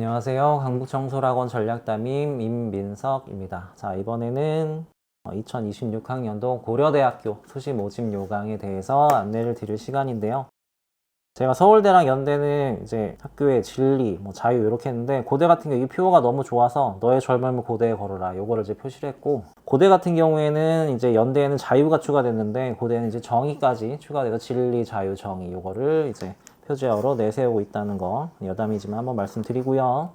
안녕하세요. 강북청소학원 전략담임 임민석입니다. 자, 이번에는 2026학년도 고려대학교 수시 모집 요강에 대해서 안내를 드릴 시간인데요. 제가 서울대랑 연대는 이제 학교의 진리, 자유 이렇게 했는데, 고대 같은 경우 이 표어가 너무 좋아서 너의 젊음을 고대에 걸어라 요거를 이제 표시를 했고, 고대 같은 경우에는 이제 연대에는 자유가 추가됐는데 고대는 이제 정의까지 추가돼서 진리, 자유, 정의 요거를 이제 표제어로 내세우고 있다는 거 여담이지만 한번 말씀드리고요.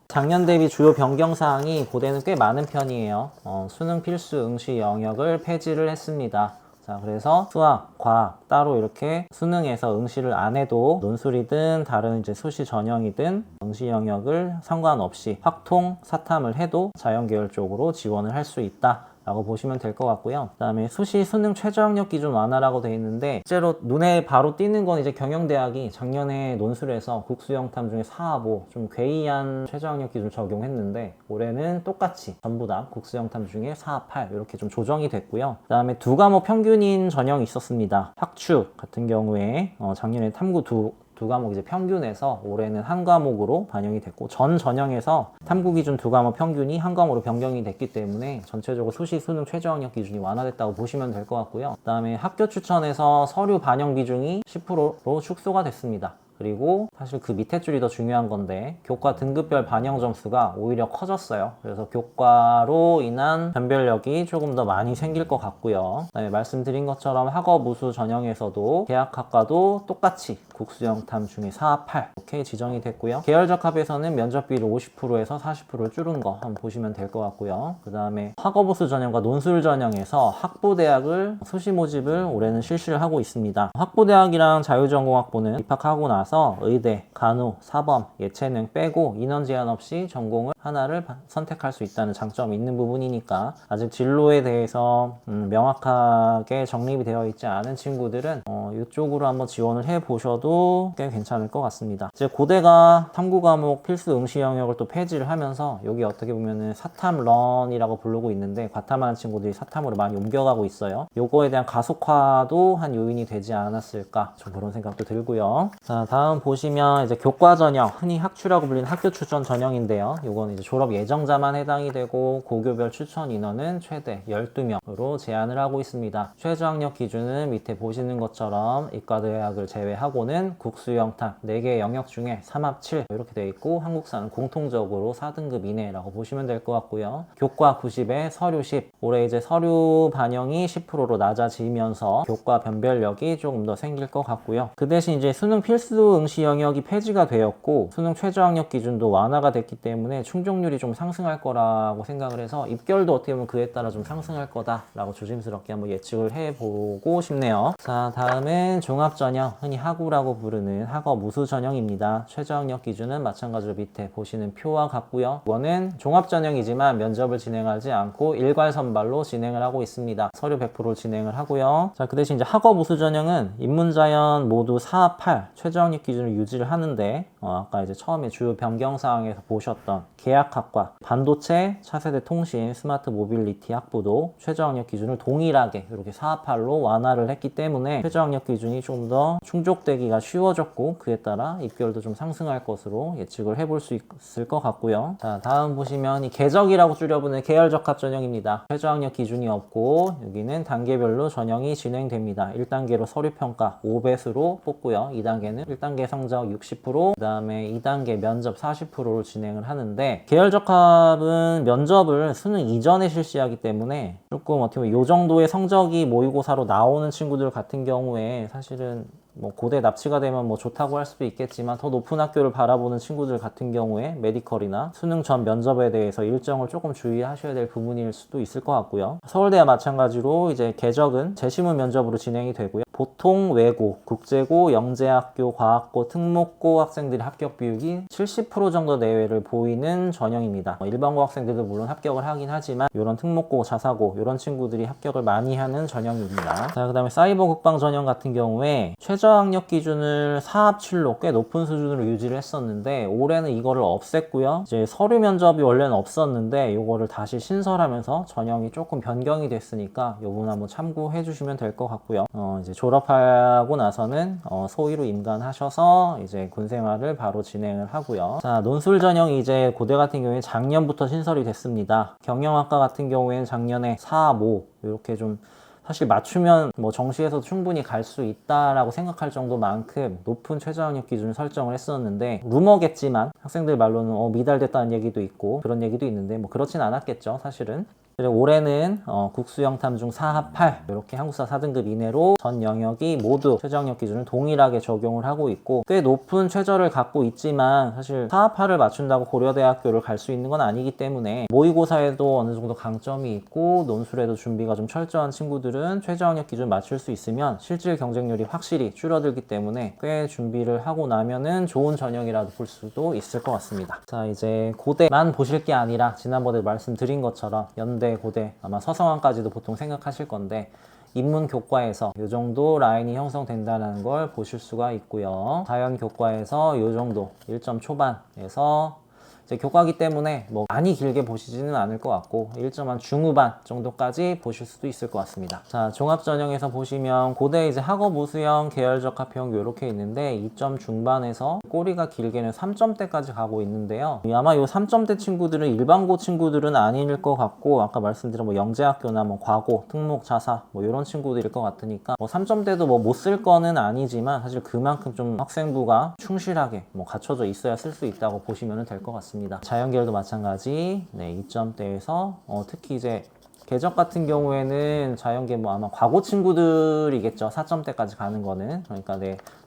작년 대비 주요 변경사항이 고대는 꽤 많은 편이에요. 수능 필수 응시 영역을 폐지를 했습니다. 자, 그래서 수학, 과학 따로 이렇게 수능에서 응시를 안 해도 논술이든 다른 이제 수시 전형이든 응시 영역을 상관없이 확통, 사탐을 해도 자연계열 쪽으로 지원을 할 수 있다 라고 보시면 될 것 같고요. 그 다음에 수시 수능 최저학력 기준 완화라고 되어 있는데, 실제로 눈에 바로 띄는 건 이제 경영대학이 작년에 논술에서 국수영탐 중에 4, 5 좀 괴이한 최저학력 기준 적용했는데, 올해는 똑같이 전부 다 국수영탐 중에 4, 8 이렇게 좀 조정이 됐고요. 그 다음에 두 과목 평균인 전형이 있었습니다. 학축 같은 경우에 작년에 탐구 두 과목 이제 평균에서 올해는 한 과목으로 반영이 됐고, 전 전형에서 탐구 기준 두 과목 평균이 한 과목으로 변경이 됐기 때문에 전체적으로 수시 수능 최저학력 기준이 완화됐다고 보시면 될 것 같고요. 그 다음에 학교 추천에서 서류 반영 비중이 10%로 축소가 됐습니다. 그리고 사실 그 밑에 줄이 더 중요한 건데, 교과 등급별 반영 점수가 오히려 커졌어요. 그래서 교과로 인한 변별력이 조금 더 많이 생길 것 같고요. 그다음에 말씀드린 것처럼 학업 우수 전형에서도 계약학과도 똑같이 국수영탐 중에 4, 8 이렇게 지정이 됐고요. 계열적 합에서는 면접비를 50%에서 40%를 줄은 거 한번 보시면 될 것 같고요. 그 다음에 학업 우수 전형과 논술 전형에서 학부대학을 수시 모집을 올해는 실시를 하고 있습니다. 학부대학이랑 자유전공학부는 입학하고 나서 의대, 간호, 사범, 예체능 빼고 인원 제한 없이 전공을 하나를 선택할 수 있다는 장점이 있는 부분이니까, 아직 진로에 대해서 명확하게 정립이 되어 있지 않은 친구들은 이쪽으로 한번 지원을 해 보셔도 꽤 괜찮을 것 같습니다. 이제 고대가 탐구 과목 필수 응시 영역을 또 폐지를 하면서, 여기 어떻게 보면은 사탐런이라고 부르고 있는데 과탐하는 친구들이 사탐으로 많이 옮겨가고 있어요. 요거에 대한 가속화도 한 요인이 되지 않았을까, 좀 그런 생각도 들고요. 자, 다음 보시면 이제 교과 전형, 흔히 학추라고 불리는 학교 추천 전형인데요. 요건 이제 졸업 예정자만 해당이 되고, 고교별 추천 인원은 최대 12명으로 제한을 하고 있습니다. 최저학력 기준은 밑에 보시는 것처럼 이과대학을 제외하고는 국수영탐 4개 영역 중에 3합7 이렇게 되어 있고, 한국사는 공통적으로 4등급 이내라고 보시면 될 것 같고요. 교과 90에 서류 10, 올해 이제 서류 반영이 10%로 낮아지면서 교과 변별력이 조금 더 생길 것 같고요. 그 대신 이제 수능 필수 응시 영역이 폐지가 되었고, 수능 최저학력 기준도 완화가 됐기 때문에 충족률이 좀 상승할 거라고 생각을 해서, 입결도 어떻게 보면 그에 따라 좀 상승할 거다라고 조심스럽게 한번 예측을 해보고 싶네요. 자, 다음은 종합전형, 흔히 하구라고 부르는 학업 우수 전형입니다. 최저학력 기준은 마찬가지로 밑에 보시는 표와 같고요. 이거는 종합전형이지만 면접을 진행하지 않고 일괄 선발로 진행을 하고 있습니다. 서류 100%를 진행을 하고요. 자, 그 대신 이제 학업 우수 전형은 인문자연 모두 4, 8 최저학력 기준을 유지를 하는데, 아까 이제 처음에 주요 변경사항에서 보셨던 계약학과, 반도체, 차세대 통신, 스마트 모빌리티 학부도 최저학력 기준을 동일하게 이렇게 4, 8로 완화를 했기 때문에 최저학력 기준이 좀 더 충족되기가 쉬워졌고, 그에 따라 입결도 좀 상승할 것으로 예측을 해볼 수 있을 것 같고요. 자, 다음 보시면 이 계적이라고 줄여부는 계열적합 전형입니다. 최저학력 기준이 없고, 여기는 단계별로 전형이 진행됩니다. 1단계로 서류평가 5배수로 뽑고요. 2단계는 1단계 성적 60%, 그 다음에 2단계 면접 40%로 진행을 하는데, 계열적합은 면접을 수능 이전에 실시하기 때문에 조금 어떻게 보면 이 정도의 성적이 모의고사로 나오는 친구들 같은 경우에 사실은 고대 납치가 되면 좋다고 할 수도 있겠지만, 더 높은 학교를 바라보는 친구들 같은 경우에 메디컬이나 수능 전 면접에 대해서 일정을 조금 주의하셔야 될 부분일 수도 있을 것 같고요. 서울대와 마찬가지로 이제 계적은 재시문 면접으로 진행이 되고요. 보통 외고, 국제고, 영재학교, 과학고, 특목고 학생들의 합격 비율이 70% 정도 내외를 보이는 전형입니다. 일반고 학생들도 물론 합격을 하긴 하지만, 이런 특목고, 자사고 이런 친구들이 합격을 많이 하는 전형입니다. 자, 그 다음에 사이버 국방 전형 같은 경우에 최저학력 기준을 4합7로 꽤 높은 수준으로 유지를 했었는데, 올해는 이거를 없앴고요. 이제 서류 면접이 원래는 없었는데 이거를 다시 신설하면서 전형이 조금 변경이 됐으니까 이 부분 한번 참고해 주시면 될 것 같고요. 이제 졸업하고 나서는 소위로 임관하셔서 이제 군 생활을 바로 진행을 하고요. 자, 논술 전형이 이제 고대 같은 경우에 작년부터 신설이 됐습니다. 경영학과 같은 경우에는 작년에 4, 5 이렇게 좀 사실 맞추면 뭐 정시에서 충분히 갈 수 있다라고 생각할 정도만큼 높은 최저학력 기준을 설정을 했었는데, 루머겠지만 학생들 말로는 미달됐다는 얘기도 있고 그런 얘기도 있는데 뭐 그렇진 않았겠죠, 사실은. 그리고 올해는 국수형 탐중 4합 8 이렇게 한국사 4등급 이내로 전 영역이 모두 최저학력 기준을 동일하게 적용을 하고 있고, 꽤 높은 최저를 갖고 있지만 사실 4합 8을 맞춘다고 고려대학교를 갈 수 있는 건 아니기 때문에 모의고사에도 어느 정도 강점이 있고 논술에도 준비가 좀 철저한 친구들은 최저학력 기준 맞출 수 있으면 실질 경쟁률이 확실히 줄어들기 때문에 꽤 준비를 하고 나면은 좋은 전형이라도 볼 수도 있을 것 같습니다. 자, 이제 고대만 보실 게 아니라 지난번에 말씀드린 것처럼 연대, 고대, 아마 서성한까지도 보통 생각하실 건데 인문 교과에서 이 정도 라인이 형성된다는 걸 보실 수가 있고요. 자연 교과에서 이 정도 1점 초반에서 이제 교과기 때문에 뭐 많이 길게 보시지는 않을 것 같고 1점 한 중후반 정도까지 보실 수도 있을 것 같습니다. 자, 종합 전형에서 보시면 고대 이제 학업 우수형, 계열적 합형 이렇게 있는데 2점 중반에서 꼬리가 길게는 3점대까지 가고 있는데요. 아마 이 3점대 친구들은 일반고 친구들은 아닐 것 같고, 아까 말씀드린 뭐 영재학교나 뭐 과고, 특목, 자사 뭐 이런 친구들일 것 같으니까 뭐 3점대도 뭐 못 쓸 거는 아니지만 사실 그만큼 좀 학생부가 충실하게 뭐 갖춰져 있어야 쓸 수 있다고 보시면 될 것 같습니다. 자연계열도 마찬가지 2점대에서 특히 이제 계적 같은 경우에는 자연계 뭐 아마 과고 친구들이겠죠. 4점대까지 가는 거는. 그러니까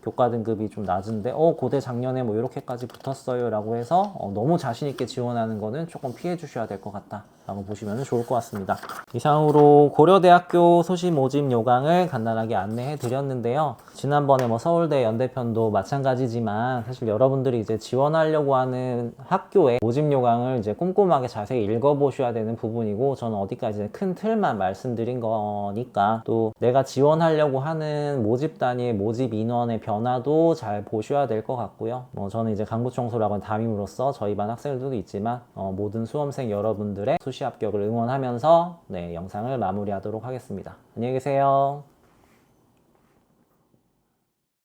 교과 등급이 좀 낮은데 고대 작년에 뭐 이렇게까지 붙었어요 라고 해서 너무 자신 있게 지원하는 거는 조금 피해 주셔야 될 것 같다 라고 보시면 좋을 것 같습니다. 이상으로 고려대학교 소시 모집 요강을 간단하게 안내해 드렸는데요. 지난번에 뭐 서울대 연대편도 마찬가지지만 사실 여러분들이 이제 지원하려고 하는 학교의 모집 요강을 이제 꼼꼼하게 자세히 읽어보셔야 되는 부분이고, 저는 어디까지 큰 틀만 말씀드린 거니까 또 내가 지원하려고 하는 모집 단위의 모집 인원의 변화도 잘 보셔야 될 것 같고요. 저는 이제 강부청소라고 하는 담임으로서 저희 반 학생들도 있지만 모든 수험생 여러분들의 수시 합격을 응원하면서 영상을 마무리하도록 하겠습니다. 안녕히 계세요.